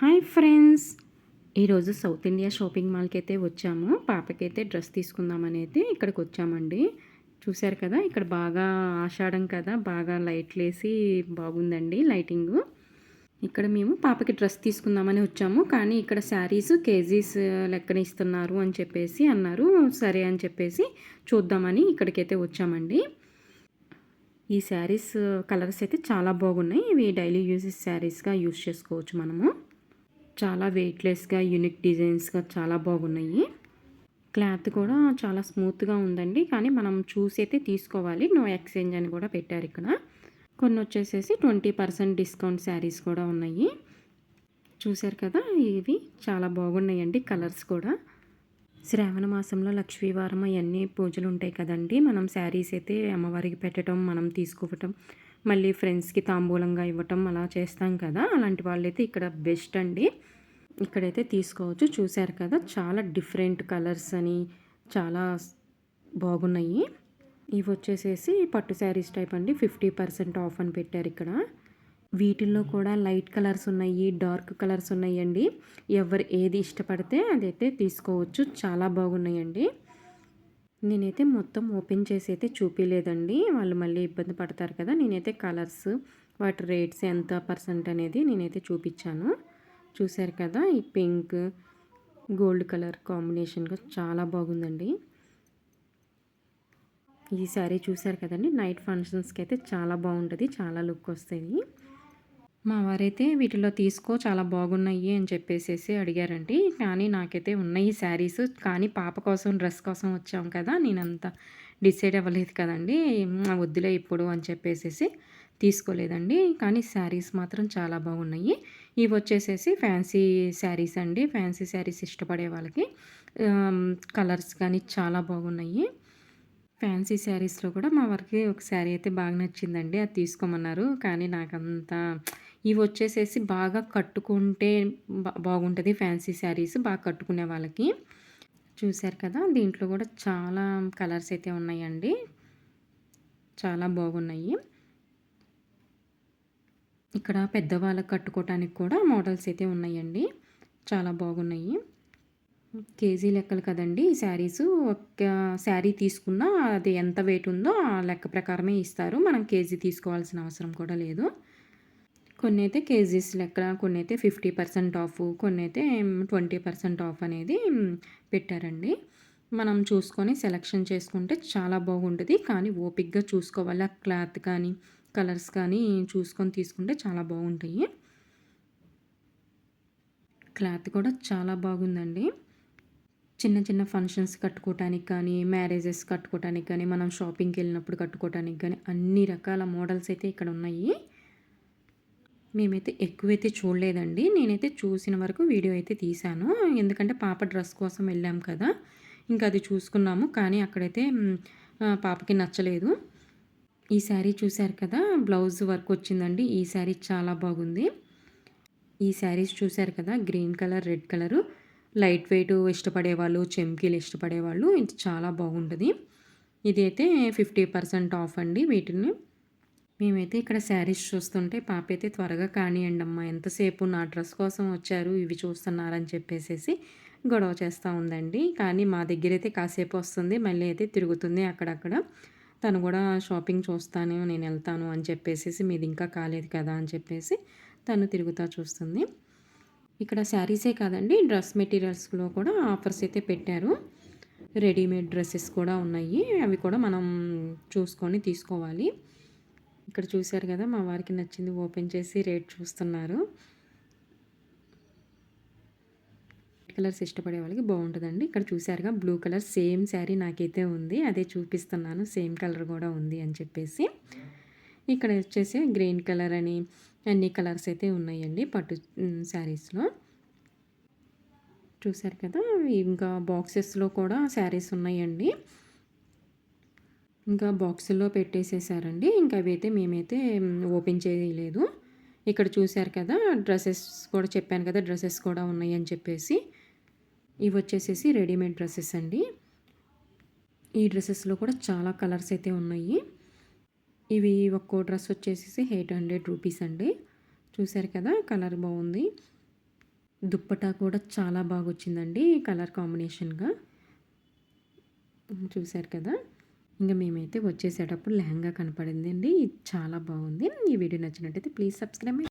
Hi friends, ఈరోజు south India shopping మాల్కి అయితే వచ్చాము. పాపకైతే డ్రెస్ తీసుకుందామనేది ఇక్కడికి వచ్చామండి. చూశారు కదా, ఇక్కడ బాగా ఆషాఢం కదా, బాగా లైట్లు వేసి బాగుందండి లైటింగు. ఇక్కడ మేము పాపకి డ్రెస్ తీసుకుందామని వచ్చాము. కానీ ఇక్కడ శారీస్ కేజీస్ లెక్కన ఇస్తున్నారు అని చెప్పేసి అన్నారు. సరే అని చెప్పేసి చూద్దామని ఇక్కడికైతే వచ్చామండి. ఈ శారీస్ కలర్స్ అయితే చాలా బాగున్నాయి. ఇవి డైలీ యూజెస్ శారీస్గా యూజ్ చేసుకోవచ్చు మనము. చాలా వెయిట్లెస్గా యూనిక్ డిజైన్స్గా చాలా బాగున్నాయి. క్లాత్ కూడా చాలా స్మూత్గా ఉందండి. కానీ మనం చూసి అయితే తీసుకోవాలి. నో ఎక్స్చేంజ్ అని కూడా పెట్టారు ఇక్కడ. కొన్ని వచ్చేసేసి 20% డిస్కౌంట్ శారీస్ కూడా ఉన్నాయి. చూశారు కదా, ఇవి చాలా బాగున్నాయండి కలర్స్ కూడా. శ్రావణ మాసంలో లక్ష్మీవారం అవన్నీ పూజలు ఉంటాయి కదండి. మనం శారీస్ అయితే అమ్మవారికి పెట్టడం, మనం తీసుకోవటం, మళ్ళీ ఫ్రెండ్స్కి తాంబూలంగా ఇవ్వటం అలా చేస్తాం కదా. అలాంటి వాళ్ళైతే ఇక్కడ బెస్ట్ అండి. ఇక్కడైతే తీసుకోవచ్చు. చూశారు కదా, చాలా డిఫరెంట్ కలర్స్ అని చాలా బాగున్నాయి. ఇవి వచ్చేసేసి పట్టు శారీస్ టైప్ అండి. 50% ఆఫ్ అని పెట్టారు ఇక్కడ. వీటిల్లో కూడా లైట్ కలర్స్ ఉన్నాయి, డార్క్ కలర్స్ ఉన్నాయండి. ఎవరు ఏది ఇష్టపడితే అదైతే తీసుకోవచ్చు. చాలా బాగున్నాయండి. నేనైతే మొత్తం ఓపెన్ చేసి అయితే చూపించలేదండి, వాళ్ళు మళ్ళీ ఇబ్బంది పడతారు కదా. నేనైతే కలర్స్, వాటి రేట్స్ ఎంత పర్సెంట్ అనేది నేనైతే చూపించాను. చూశారు కదా, ఈ పింక్ గోల్డ్ కలర్ కాంబినేషన్గా చాలా బాగుందండి. ఈ శారీ చూశారు కదండి, నైట్ ఫంక్షన్స్కి అయితే చాలా బాగుంటుంది, చాలా లుక్ వస్తుంది. మా వారైతే వీటిలో తీసుకో చాలా బాగున్నాయి అని చెప్పేసి అడిగారండి. కానీ నాకైతే ఉన్నాయి శారీస్. కానీ పాప కోసం డ్రెస్ కోసం వచ్చాం కదా, నేనంతా డిసైడ్ అవ్వలేదు కదండి. వద్దులే ఇప్పుడు అని చెప్పేసి తీసుకోలేదండి. కానీ శారీస్ మాత్రం చాలా బాగున్నాయి. ఇవి వచ్చేసేసి ఫ్యాన్సీ శారీస్ అండి. ఫ్యాన్సీ శారీస్ ఇష్టపడే వాళ్ళకి కలర్స్ కానీ చాలా బాగున్నాయి. ఫ్యాన్సీ శారీస్లో కూడా మా వారికి ఒక శారీ అయితే బాగా నచ్చిందండి. అది తీసుకోమన్నారు. కానీ నాకంత ఇవి వచ్చేసేసి బాగా కట్టుకుంటే బాగుంటుంది. ఫ్యాన్సీ శారీస్ బాగా కట్టుకునే వాళ్ళకి. చూశారు కదా, దీంట్లో కూడా చాలా కలర్స్ అయితే ఉన్నాయండి. చాలా బాగున్నాయి. ఇక్కడ పెద్దవాళ్ళకి కట్టుకోవటానికి కూడా మోడల్స్ అయితే ఉన్నాయండి. చాలా బాగున్నాయి. కేజీ లెక్కలు కదండి ఈ శారీసు. ఒక శారీ తీసుకున్నా అది ఎంత వెయిట్ ఉందో ఆ లెక్క ప్రకారమే ఇస్తారు. మనం కేజీ తీసుకోవాల్సిన అవసరం కూడా లేదు. కొన్ని అయితే కేజీస్ లెక్క, కొన్ని అయితే 50% ఆఫ్, కొన్ని అయితే 20% ఆఫ్ అనేది పెట్టారండి. మనం చూసుకొని సెలెక్షన్ చేసుకుంటే చాలా బాగుంటుంది. కానీ ఓపిక్గా చూసుకోవాలి. ఆ క్లాత్ కానీ కలర్స్ కానీ చూసుకొని తీసుకుంటే చాలా బాగుంటాయి. క్లాత్ కూడా చాలా బాగుందండి. చిన్న చిన్న ఫంక్షన్స్ కట్టుకోవటానికి కానీ, మ్యారేజెస్ కట్టుకోవటానికి కానీ, మనం షాపింగ్కి వెళ్ళినప్పుడు కట్టుకోవటానికి కానీ అన్ని రకాల మోడల్స్ అయితే ఇక్కడ ఉన్నాయి. మేమైతే ఎక్కువైతే చూడలేదండి. నేనైతే చూసిన వరకు వీడియో అయితే తీశాను. ఎందుకంటే పాప డ్రెస్ కోసం వెళ్ళాం కదా, ఇంకా అది చూసుకున్నాము. కానీ అక్కడైతే పాపకి నచ్చలేదు. ఈ శారీ చూశారు కదా, బ్లౌజ్ వర్క్ వచ్చిందండి. ఈ శారీ చాలా బాగుంది. ఈ శారీస్ చూశారు కదా, green colour, red colour, light weight ఇష్టపడేవాళ్ళు, చెమ్కీలు ఇష్టపడేవాళ్ళు ఇది చాలా బాగుంటుంది. ఇది అయితే 50% ఆఫ్ అండి వీటిని. మేమైతే ఇక్కడ శారీస్ చూస్తుంటే పాప అయితే త్వరగా కానియండి అమ్మ, ఎంతసేపు నా డ్రెస్ కోసం వచ్చారు, ఇవి చూస్తున్నారని చెప్పేసి గొడవ చేస్తూ ఉందండి. కానీ మా దగ్గర అయితే కాసేపు వస్తుంది, మళ్ళీ అయితే తిరుగుతుంది అక్కడక్కడ. తను కూడా షాపింగ్ చూస్తాను, నేను వెళ్తాను అని చెప్పేసి మీది ఇంకా కాలేదు కదా అని చెప్పేసి తను తిరుగుతూ చూస్తుంది. ఇక్కడ శారీసే కాదండి, డ్రెస్ మెటీరియల్స్లో కూడా ఆఫర్స్ అయితే పెట్టారు. రెడీమేడ్ డ్రెస్సెస్ కూడా ఉన్నాయి. అవి కూడా మనం చూసుకొని తీసుకోవాలి. ఇక్కడ చూశారు కదా, మా వారికి నచ్చింది ఓపెన్ చేసి రేట్ చూస్తున్నారు. కలర్స్ ఇష్టపడే వాళ్ళకి బాగుంటుందండి. ఇక్కడ చూశారుగా బ్లూ కలర్ సేమ్ శారీ నాకైతే ఉంది, అదే చూపిస్తున్నాను. సేమ్ కలర్ కూడా ఉంది అని చెప్పేసి. ఇక్కడ వచ్చేసి గ్రీన్ కలర్ అని అన్ని కలర్స్ అయితే ఉన్నాయండి పట్టు శారీస్లో. చూశారు కదా, ఇంకా బాక్సెస్లో కూడా శారీస్ ఉన్నాయండి. ఇంకా బాక్సుల్లో పెట్టేసేసారండి. ఇంకా అవి అయితే మేమైతే ఓపెన్ చేయలేదు. ఇక్కడ చూశారు కదా, డ్రెస్సెస్ కూడా చెప్పాను కదా, డ్రెస్సెస్ కూడా ఉన్నాయి అని చెప్పేసి. ఇవి వచ్చేసేసి రెడీమేడ్ డ్రెస్సెస్ అండి. ఈ డ్రెస్సెస్లో కూడా చాలా కలర్స్ అయితే ఉన్నాయి. ఇవి ఒక్కో డ్రెస్ వచ్చేసేసి 800 రూపీస్ అండి. చూశారు కదా, కలర్ బాగుంది. దుప్పటా కూడా చాలా బాగా వచ్చిందండి కలర్ కాంబినేషన్‌గా. చూసారు కదా! ఇంక మేమైతే వచ్చేసేటప్పుడు లెహంగా కనపడిందండి. ఇది చాలా బాగుంది. ఈ వీడియో నచ్చినట్టయితే ప్లీజ్ సబ్స్క్రైబ్ మై